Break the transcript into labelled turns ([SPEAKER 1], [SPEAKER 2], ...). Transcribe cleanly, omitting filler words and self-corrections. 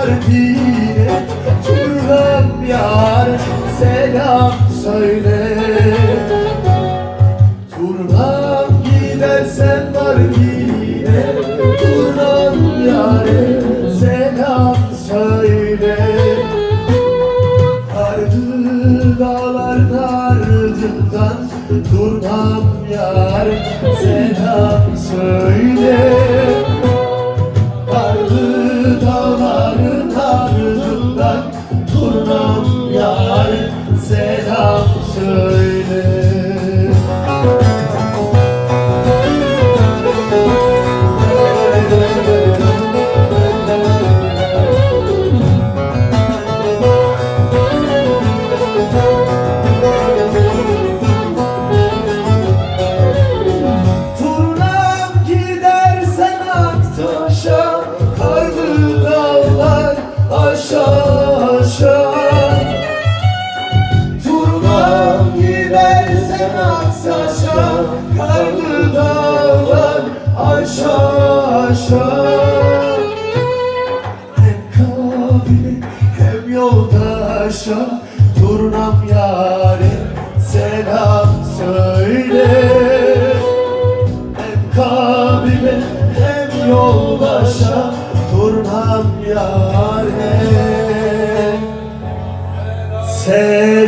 [SPEAKER 1] Mardin'e, Turnam yar selam söyle. Turnam gidersen Mardin'e, Turnam yare selam söyle. Ardı dağların ardından Turnam yar selam söyle. Ardı dağların ardından Turnam yar selam söyle. Aşağı aşağı Turnam gidersen Aksaç'a, karlı dağlar aşağı aşağı. Hem kabile hem yoldaşa Turnam yâre selam söyle. Hem kabile hem yoldaşa Turnam yâre selam